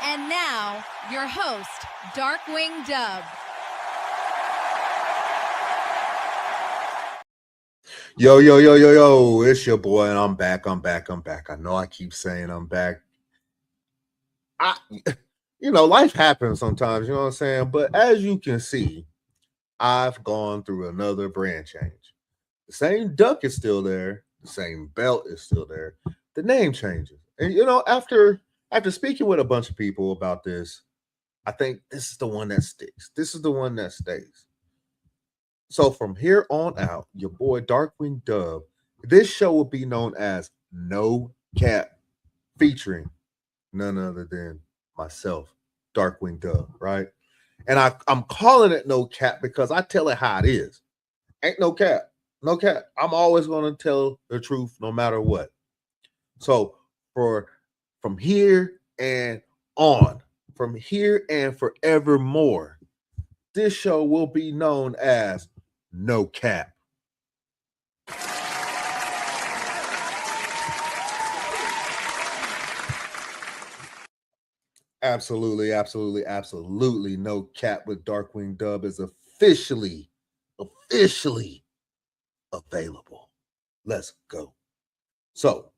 And now, your host, Darkwing Dub. Yo, it's your boy, and I'm back. I know I keep saying I'm back. Life happens sometimes, you know what I'm saying? But as you can see, I've gone through another brand change. The same duck is still there, the same belt is still there. The name changes. And after speaking with a bunch of people about this, I think this is the one that sticks. This is the one that stays. So from here on out, your boy Darkwing Dub, this show will be known as No Cap, featuring none other than myself, Darkwing Dub, right? And I'm calling it No Cap because I tell it how it is. Ain't no cap. No cap. I'm always going to tell the truth no matter what. So from here and on, from here and forevermore, this show will be known as No Cap. Absolutely. No Cap with Darkwing Dub is officially available. Let's go. So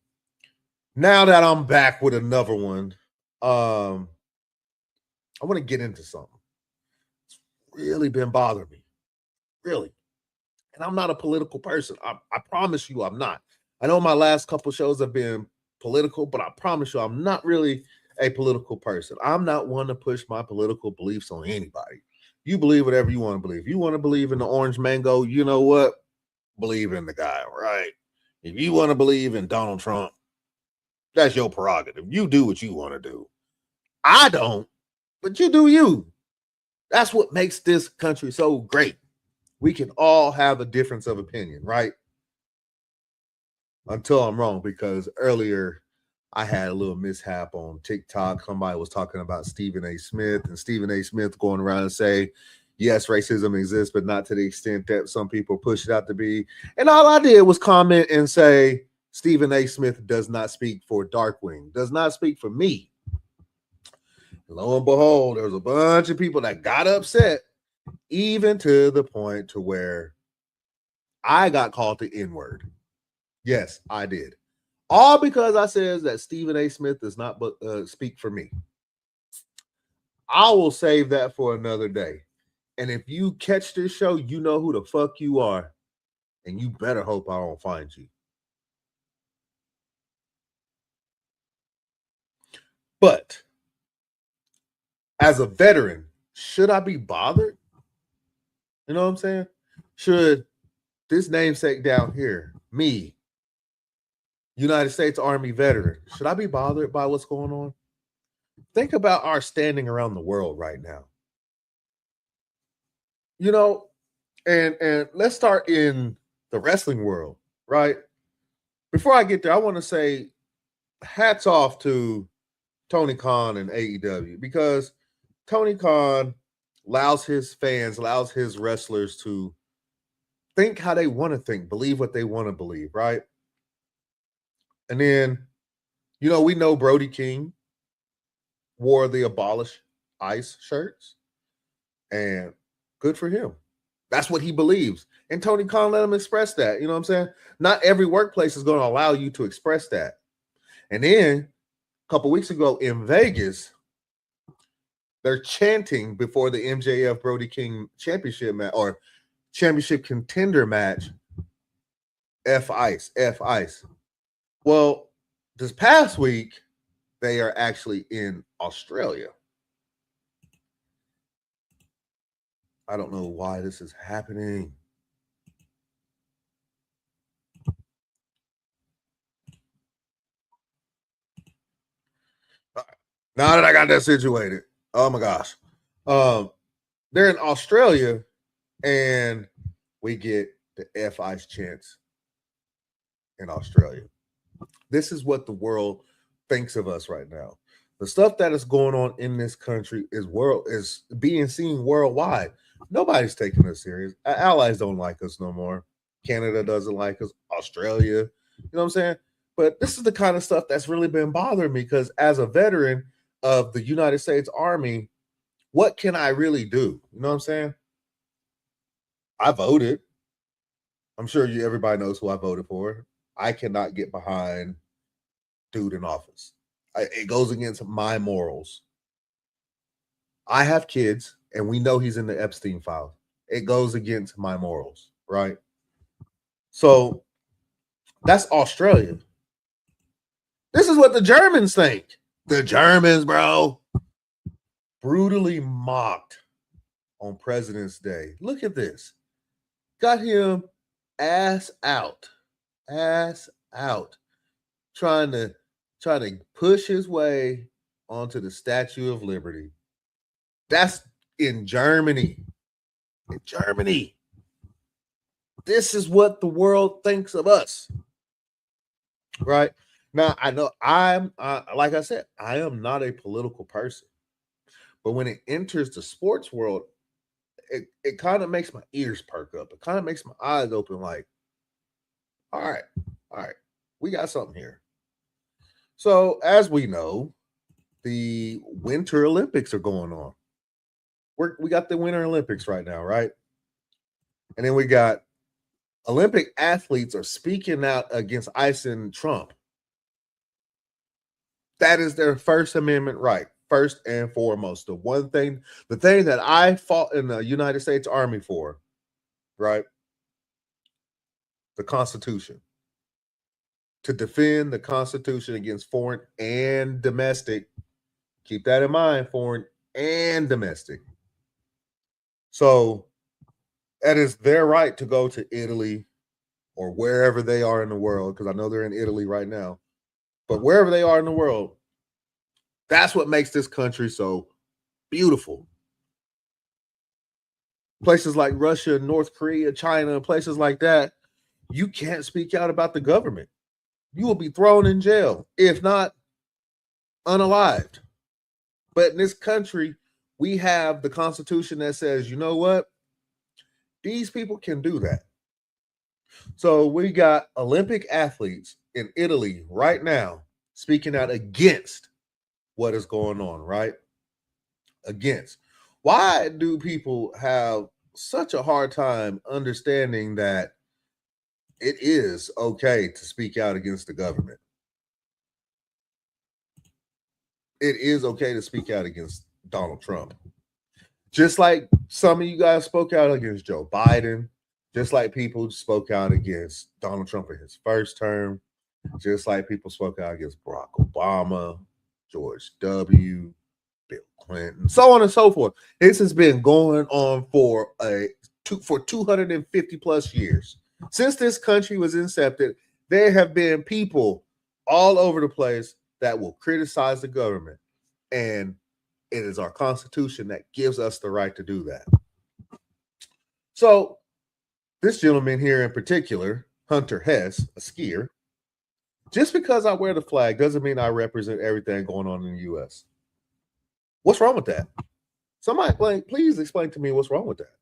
now that I'm back with another one, I want to get into something. It's really been bothering me. Really. And I'm not a political person. I promise you I'm not. I know my last couple shows have been political, but I promise you I'm not really a political person. I'm not one to push my political beliefs on anybody. You believe whatever you want to believe. You want to believe in the orange mango, you know what? Believe in the guy, right? If you want to believe in Donald Trump, that's your prerogative. You do what you want to do. I don't, but you do you. That's what makes this country so great. We can all have a difference of opinion, right? Until I'm wrong, because earlier I had a little mishap on TikTok. Somebody was talking about Stephen A. Smith, and Stephen A. Smith going around and say, yes, racism exists, but not to the extent that some people push it out to be. And all I did was comment and say, Stephen A. Smith does not speak for Darkwing, does not speak for me. Lo and behold, there was a bunch of people that got upset, even to the point to where I got called the N-word. Yes, I did. All because I says that Stephen A. Smith does not speak for me. I will save that for another day. And if you catch this show, you know who the fuck you are. And you better hope I don't find you. But as a veteran, should I be bothered? You know what I'm saying? Should this namesake down here, me, United States Army veteran, should I be bothered by what's going on? Think about our standing around the world right now. And let's start in the wrestling world, right? Before I get there, I want to say hats off to Tony Khan and AEW, because Tony Khan allows his fans, allows his wrestlers to think how they want to think, believe what they want to believe, right? And then, we know Brody King wore the Abolish ICE shirts, and good for him. That's what he believes. And Tony Khan let him express that. You know what I'm saying? Not every workplace is going to allow you to express that. And then a couple weeks ago in Vegas, they're chanting before the MJF Brody King championship match, or championship contender match, F ICE, F ICE. Well, this past week, they are actually in Australia. I don't know why this is happening. Now that I got that situated, oh my gosh. They're in Australia, and we get the F ICE chants in Australia. This is what the world thinks of us right now. The stuff that is going on in this country is being seen worldwide. Nobody's taking us serious. Our allies don't like us no more. Canada doesn't like us. Australia, you know what I'm saying? But this is the kind of stuff that's really been bothering me, because as a veteran, of the United States Army, what can I really do? You know what I'm saying? I voted. I'm sure everybody knows who I voted for. I cannot get behind dude in office. It goes against my morals. I have kids, and we know he's in the Epstein file. It goes against my morals, right? So that's Australia. This is what the Germans think. The Germans, bro, brutally mocked on President's Day. Look at this. Got him ass out, trying to push his way onto the Statue of Liberty. That's in Germany. In Germany. This is what the world thinks of us. Right? Now, I know like I said, I am not a political person. But when it enters the sports world, it kind of makes my ears perk up. It kind of makes my eyes open like, all right, we got something here. So, as we know, the Winter Olympics are going on. We got the Winter Olympics right now, right? And then we got Olympic athletes are speaking out against icing Trump. That is their First Amendment right, first and foremost. The thing that I fought in the United States Army for, right? The Constitution. To defend the Constitution against foreign and domestic. Keep that in mind, foreign and domestic. So that is their right to go to Italy or wherever they are in the world, because I know they're in Italy right now. But wherever they are in the world, that's what makes this country so beautiful. Places like Russia, North Korea, China, places like that, you can't speak out about the government. You will be thrown in jail, if not unalived. But in this country, we have the Constitution that says, you know what? These people can do that. So we got Olympic athletes in Italy right now speaking out against what is going on, right? Against. Why do people have such a hard time understanding that it is okay to speak out against the government? It is okay to speak out against Donald Trump. Just like some of you guys spoke out against Joe Biden, just like people spoke out against Donald Trump in his first term, just like people spoke out against Barack Obama, George W., Bill Clinton, so on and so forth. This has been going on for 250 plus years. Since this country was incepted, there have been people all over the place that will criticize the government. And it is our Constitution that gives us the right to do that. So this gentleman here in particular, Hunter Hess, a skier, just because I wear the flag doesn't mean I represent everything going on in the U.S. What's wrong with that? Somebody, please explain to me what's wrong with that.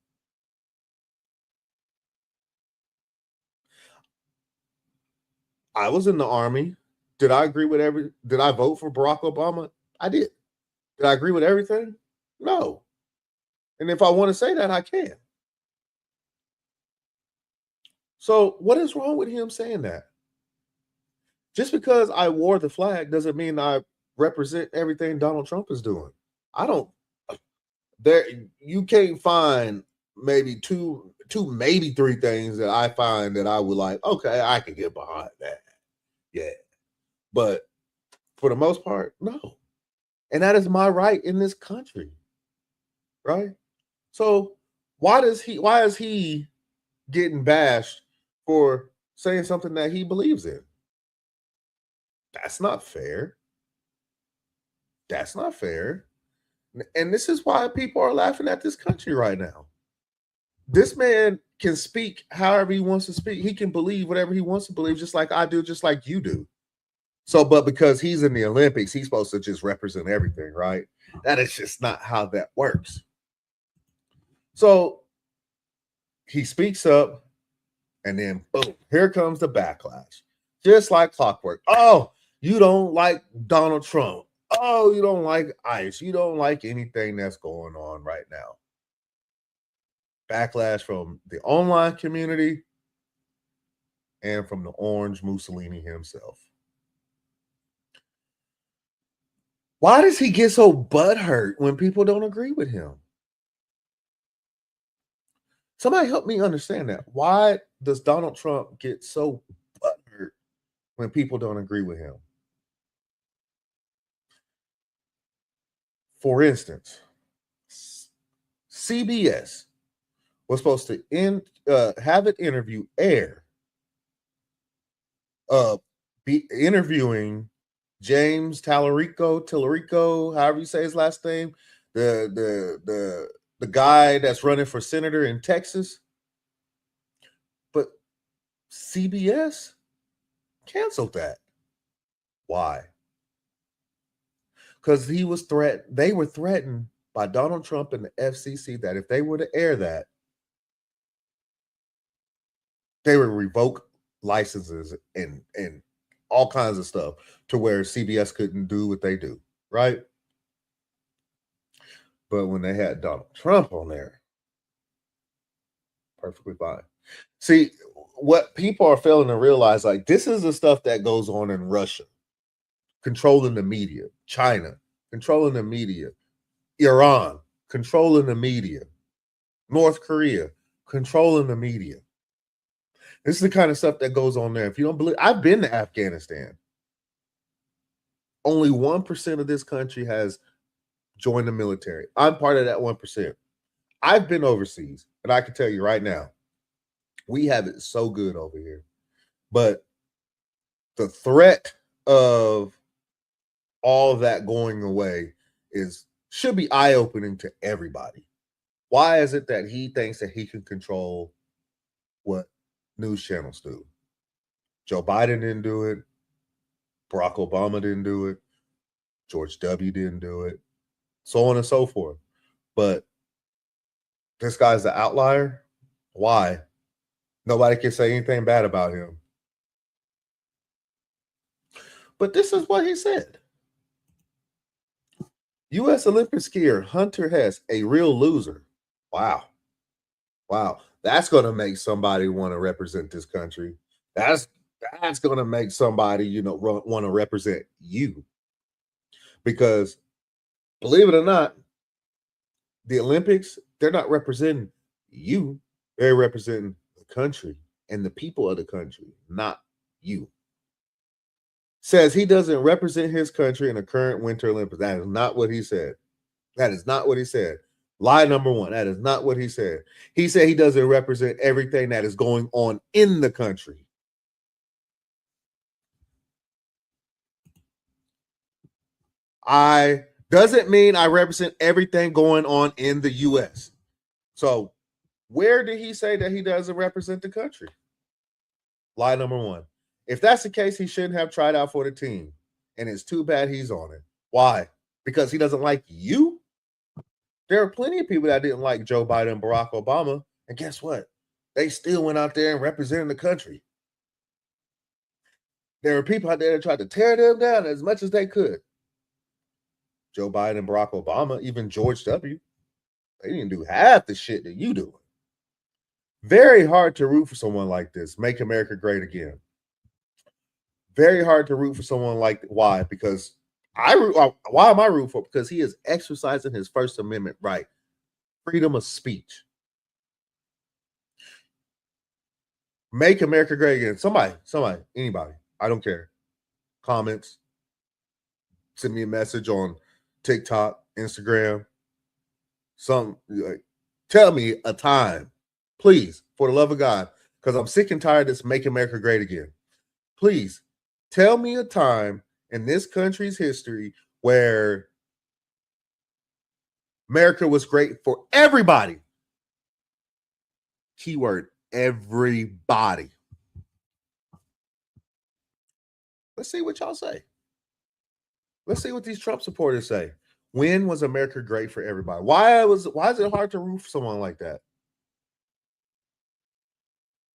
I was in the Army. Did I vote for Barack Obama? I did. Did I agree with everything? No. And if I want to say that, I can. So what is wrong with him saying that? Just because I wore the flag doesn't mean I represent everything Donald Trump is doing. You can't find maybe two, maybe three things that I find that I would like, okay, I can get behind that. Yeah. But for the most part, no. And that is my right in this country. Right? So why is he getting bashed for saying something that he believes in? That's not fair. That's not fair. And this is why people are laughing at this country right now. This man can speak however he wants to speak. He can believe whatever he wants to believe, just like I do, just like you do. So, but because he's in the Olympics, he's supposed to just represent everything, right? That is just not how that works. So he speaks up, and then boom, here comes the backlash. Just like clockwork. Oh, you don't like Donald Trump. Oh, you don't like ICE. You don't like anything that's going on right now. Backlash from the online community and from the Orange Mussolini himself. Why does he get so butthurt when people don't agree with him? Somebody help me understand that. Why does Donald Trump get so butthurt when people don't agree with him? For instance, CBS was supposed to have an interview air, be interviewing James Tallarico, however you say his last name, the guy that's running for senator in Texas. But CBS canceled that. Why? Because they were threatened by Donald Trump and the FCC that if they were to air that, they would revoke licenses and all kinds of stuff to where CBS couldn't do what they do, right? But when they had Donald Trump on there, perfectly fine. See, what people are failing to realize, like, this is the stuff that goes on in Russia, controlling the media, China, controlling the media, Iran, controlling the media, North Korea, controlling the media. This is the kind of stuff that goes on there. If you don't believe, I've been to Afghanistan. Only 1% of this country has joined the military. I'm part of that 1%. I've been overseas, and I can tell you right now, we have it so good over here. But the threat of all of that going away should be eye-opening to everybody. Why is it that he thinks that he can control what news channels do? Joe Biden didn't do it. Barack Obama didn't do it. George W. didn't do it. So on and so forth. But this guy's the outlier. Why? Nobody can say anything bad about him. But this is what he said. U.S. Olympic skier Hunter Hess, a real loser. Wow. That's going to make somebody want to represent this country. That's going to make somebody, want to represent you. Because believe it or not, the Olympics, they're not representing you. They're representing the country and the people of the country, not you. Says he doesn't represent his country in the current Winter Olympics. That is not what he said. That is not what he said. Lie number one. That is not what he said. He said he doesn't represent everything that is going on in the country. Doesn't mean I represent everything going on in the U.S. So where did he say that he doesn't represent the country? Lie number one. If that's the case, he shouldn't have tried out for the team. And it's too bad he's on it. Why? Because he doesn't like you? There are plenty of people that didn't like Joe Biden and Barack Obama. And guess what? They still went out there and represented the country. There were people out there that tried to tear them down as much as they could. Joe Biden and Barack Obama, even George W., they didn't do half the shit that you do. Very hard to root for someone like this. Make America great again. Very hard to root for someone like, why? Because why am I rooting for? Because he is exercising his First Amendment right. Freedom of speech. Make America great again. Somebody, anybody. I don't care. Comments. Send me a message on TikTok, Instagram. Tell me a time, please, for the love of God, because I'm sick and tired of this Make America Great Again. Please tell me a time in this country's history where America was great for everybody. Keyword, everybody. Let's see what y'all say. Let's see what these Trump supporters say. When was America great for everybody? Why is it hard to root for someone like that?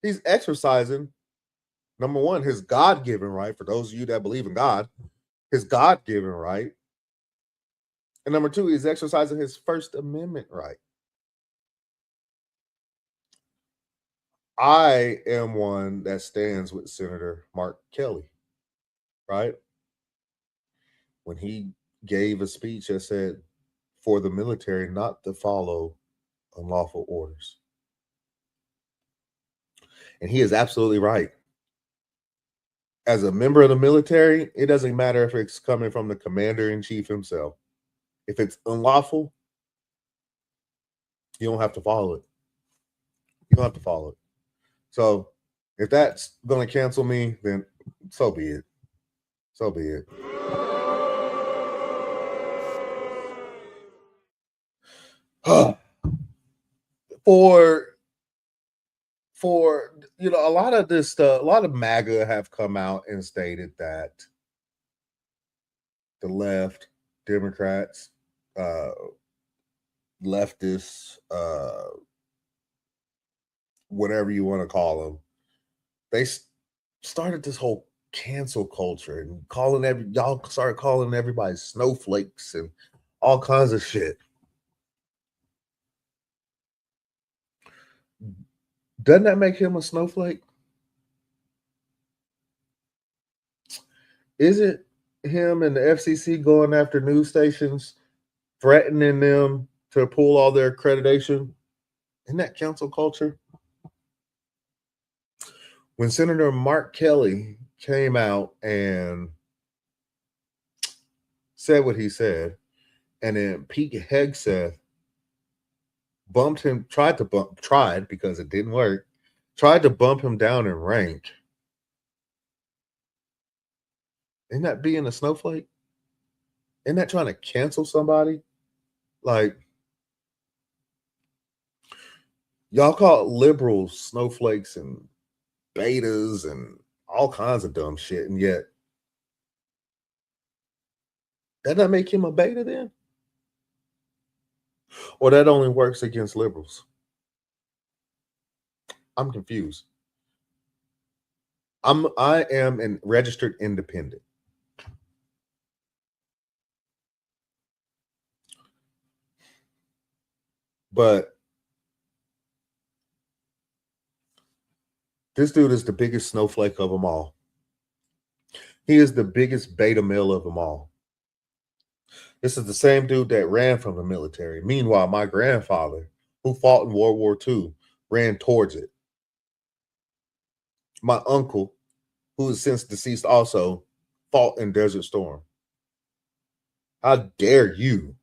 He's exercising, number one, his God-given right, for those of you that believe in God, his God-given right And number two, he's exercising his First Amendment right. I am one that stands with Senator Mark Kelly, right? When he gave a speech that said for the military not to follow unlawful orders. And he is absolutely right. As a member of the military, it doesn't matter if it's coming from the commander-in-chief himself. If it's unlawful, you don't have to follow it. You don't have to follow it. So if that's going to cancel me, then so be it. So be it. For a lot of this stuff, a lot of MAGA have come out and stated that the left, Democrats, leftists, whatever you want to call them, they started this whole cancel culture and y'all started calling everybody snowflakes and all kinds of shit. Doesn't that make him a snowflake? Is it him and the FCC going after news stations, threatening them to pull all their accreditation? Isn't that cancel culture? When Senator Mark Kelly came out and said what he said, and then Pete Hegseth tried because it didn't work, tried to bump him down in rank. Isn't that being a snowflake? Isn't that trying to cancel somebody? Like, y'all call liberals snowflakes and betas and all kinds of dumb shit, and yet doesn't that make him a beta then? Or that only works against liberals? I'm confused. I am a registered independent. But this dude is the biggest snowflake of them all. He is the biggest beta male of them all. This is the same dude that ran from the military. Meanwhile, my grandfather, who fought in World War II, ran towards it. My uncle, who is since deceased also, fought in Desert Storm. How dare you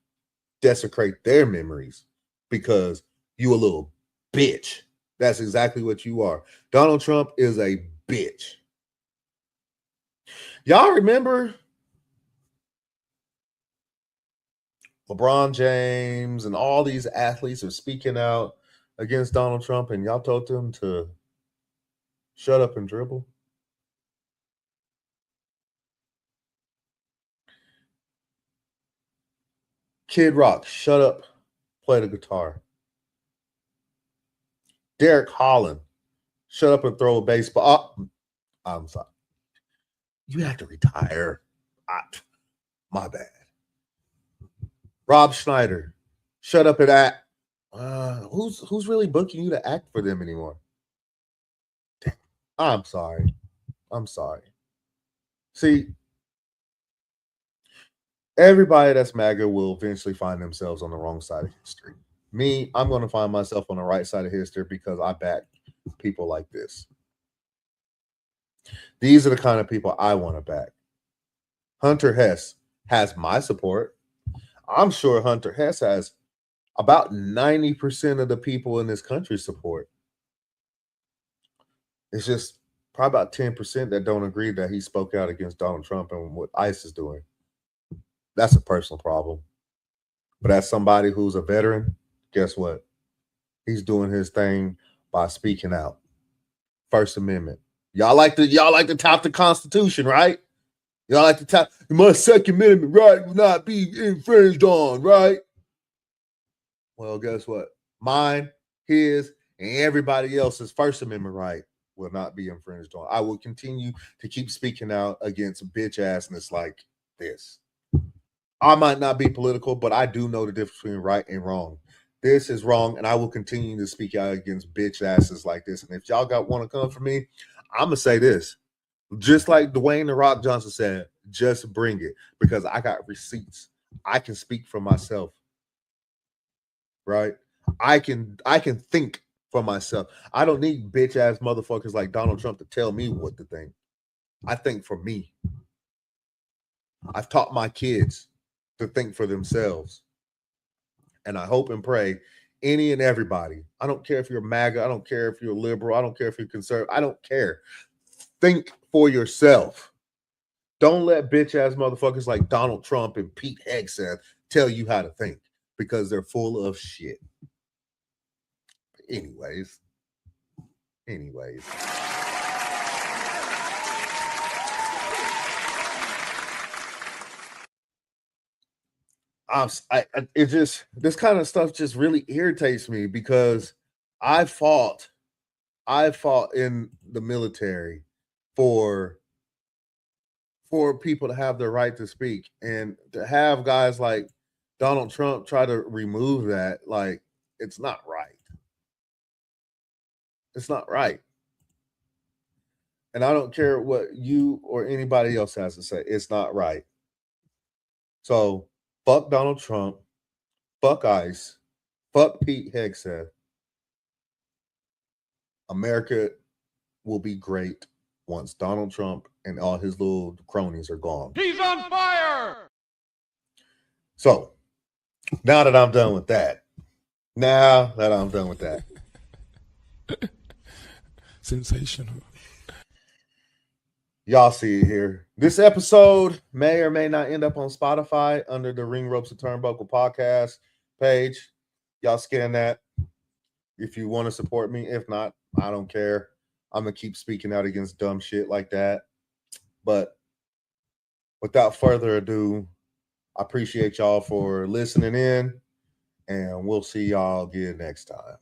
desecrate their memories because you a little bitch. That's exactly what you are. Donald Trump is a bitch. Y'all remember LeBron James and all these athletes are speaking out against Donald Trump, and y'all told them to shut up and dribble? Kid Rock, shut up, play the guitar. Derek Holland, shut up and throw a baseball. Oh, I'm sorry. You have to retire. My bad. Rob Schneider, shut up and act. Who's really booking you to act for them anymore? I'm sorry. See, everybody that's MAGA will eventually find themselves on the wrong side of history. Me, I'm going to find myself on the right side of history because I back people like this. These are the kind of people I want to back. Hunter Hess has my support. I'm sure Hunter Hess has about 90% of the people in this country support. It's just probably about 10% that don't agree that he spoke out against Donald Trump and what ICE is doing. That's a personal problem. But as somebody who's a veteran, guess what? He's doing his thing by speaking out. First Amendment. Y'all like to tout the Constitution, right? Y'all like to tout my Second Amendment right will not be infringed on, right? Well, guess what? Mine, his, and everybody else's First Amendment right will not be infringed on. I will continue to keep speaking out against bitch assness like this. I might not be political, but I do know the difference between right and wrong. This is wrong, and I will continue to speak out against bitch asses like this. And if y'all want to come for me, I'm gonna say this. Just like Dwayne The Rock Johnson said, just bring it, because I got receipts. I can speak for myself. Right? I can think for myself. I don't need bitch ass motherfuckers like Donald Trump to tell me what to think. I think for me. I've taught my kids to think for themselves. And I hope and pray any and everybody, I don't care if you're MAGA, I don't care if you're liberal, I don't care if you're conservative, I don't care. Think for yourself. Don't let bitch ass motherfuckers like Donald Trump and Pete Hegseth tell you how to think, because they're full of shit. Anyways. It just, this kind of stuff just really irritates me, because I fought in the military for people to have the right to speak, and to have guys like Donald Trump try to remove that, like, it's not right. It's not right. And I don't care what you or anybody else has to say. It's not right. So fuck Donald Trump, fuck ICE, fuck Pete Hegseth. America will be great once Donald Trump and all his little cronies are gone. He's on fire! So, now that I'm done with that, Sensational. y'all see it here. This episode may or may not end up on Spotify under the Ring Ropes and Turnbuckle podcast page. Y'all scan that if you want to support me. If not, I don't care. I'm going to keep speaking out against dumb shit like that. But without further ado, I appreciate y'all for listening in, and we'll see y'all again next time.